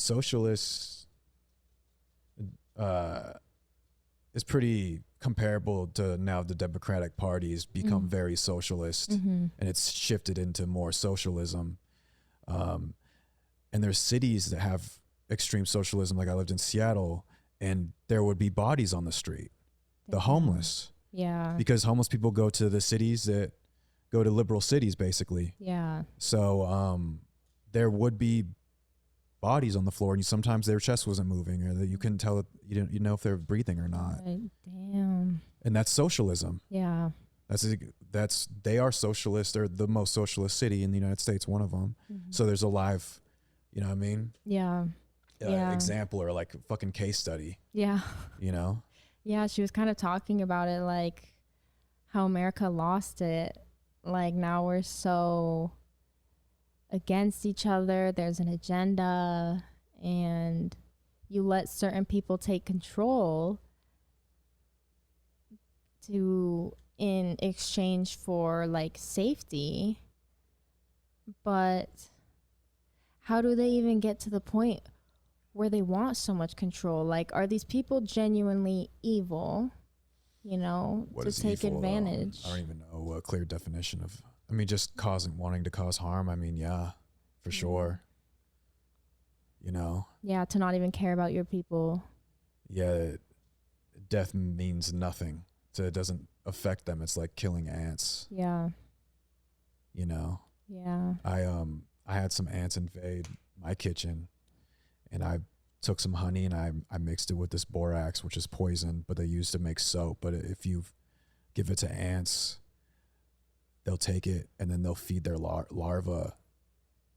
socialists is pretty comparable to now the Democratic Party's become very socialist, and it's shifted into more socialism. And there's cities that have extreme socialism. Like I lived in Seattle, and there would be bodies on the street, the homeless. Yeah. Because homeless people go to the cities that go to liberal cities, basically. Yeah. So there would be bodies on the floor, and sometimes their chest wasn't moving, or that you couldn't tell, you know if they're breathing or not. Damn. And that's socialism. Yeah. They are socialist. They're the most socialist city in the United States, one of them. So there's a live, you know what I mean? Yeah. Example, or like fucking case study. Yeah. You know? Yeah, she was kind of talking about it, like how America lost it. Like now we're so against each other. There's an agenda, and you let certain people take control in exchange for like safety. But how do they even get to the point where they want so much control? Like, are these people genuinely evil, you know, What to is take evil? advantage? I don't even know a clear definition of, I mean, just wanting to cause harm. I mean, yeah, for sure. You know? Yeah, to not even care about your people. Yeah, death means nothing. So it doesn't affect them. It's like killing ants. Yeah. You know? Yeah. I had some ants invade my kitchen, and I took some honey and I mixed it with this borax, which is poison, but they use to make soap. But if you give it to ants, they'll take it and then they'll feed their larvae,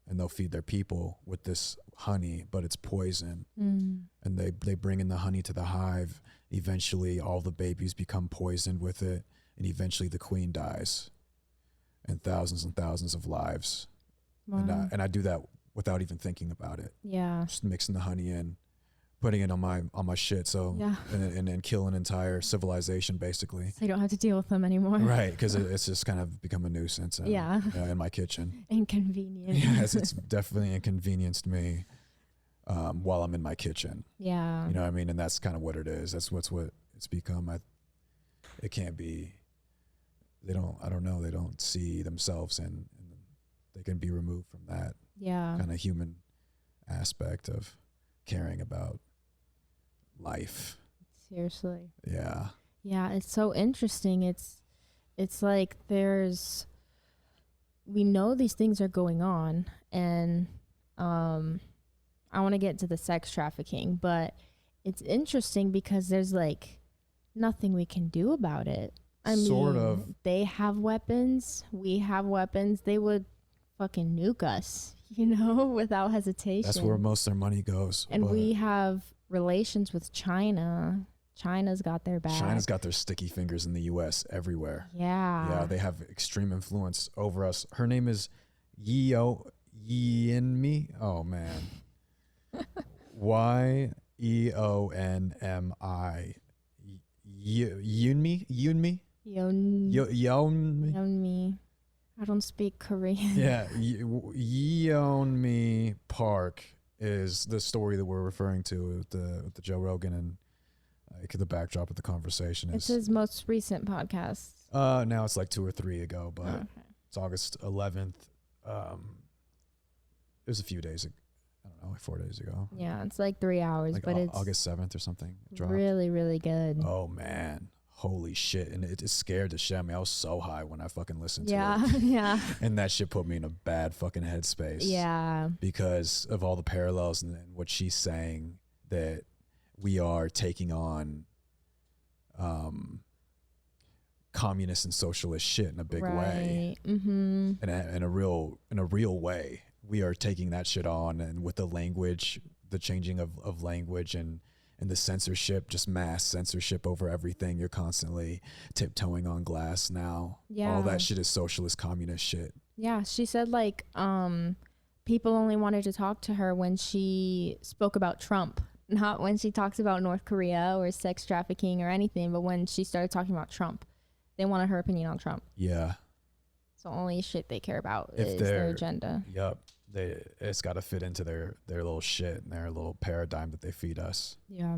and they'll feed their people with this honey, but it's poison. And they bring in the honey to the hive. Eventually all the babies become poisoned with it, and eventually the queen dies, and thousands of lives. Wow. And I do that without even thinking about it. Yeah. Just mixing the honey in, putting it on my shit. So, Yeah. and then kill an entire civilization, basically. So you don't have to deal with them anymore. Right. Because it's just kind of become a nuisance. Yeah. In my kitchen. Inconvenient. Yes, it's definitely inconvenienced me while I'm in my kitchen. Yeah. You know what I mean? And that's kind of what it is. That's what it's become. It can't be, I don't know. They don't see themselves, and they can be removed from that kind of human aspect of caring about life. Seriously. Yeah. Yeah, it's so interesting. It's like we know these things are going on, and I want to get to the sex trafficking, but it's interesting because there's like nothing we can do about it. I mean, they have weapons, we have weapons. They would fucking nuke us, you know, without hesitation. That's where most of their money goes. And we have relations with China. China's got their back. China's got their sticky fingers in the U.S. everywhere. Yeah. Yeah, they have extreme influence over us. Her name is Yeonmi. Oh, man. Yeonmi. Yeonmi? Yeonmi. I don't speak Korean. Yeah, Yeonmi Park is the story that we're referring to with the Joe Rogan, and the backdrop of the conversation is. It's his most recent podcast. Now it's like 2 or 3 ago, but it's August 11th. It was a few days ago. I don't know, like 4 days ago. Yeah, it's like 3 hours, like but it's August 7th or something. It dropped. Really, really good. Oh man. Holy shit. And it scared the shit out of me. I was so high when I fucking listened to it. Yeah. And that shit put me in a bad fucking headspace. Yeah. Because of all the parallels and what she's saying, that we are taking on communist and socialist shit in a big way. Mm-hmm. In a real way. We are taking that shit on, and with the language, the changing of language, and the censorship, just mass censorship over everything. You're constantly tiptoeing on glass now. Yeah. All that shit is socialist, communist shit. Yeah. She said like people only wanted to talk to her when she spoke about Trump, not when she talks about North Korea or sex trafficking or anything, but when she started talking about Trump. They wanted her opinion on Trump. Yeah. So only shit they care about is their agenda. Yep. it's got to fit into their little shit and their little paradigm that they feed us. Yeah.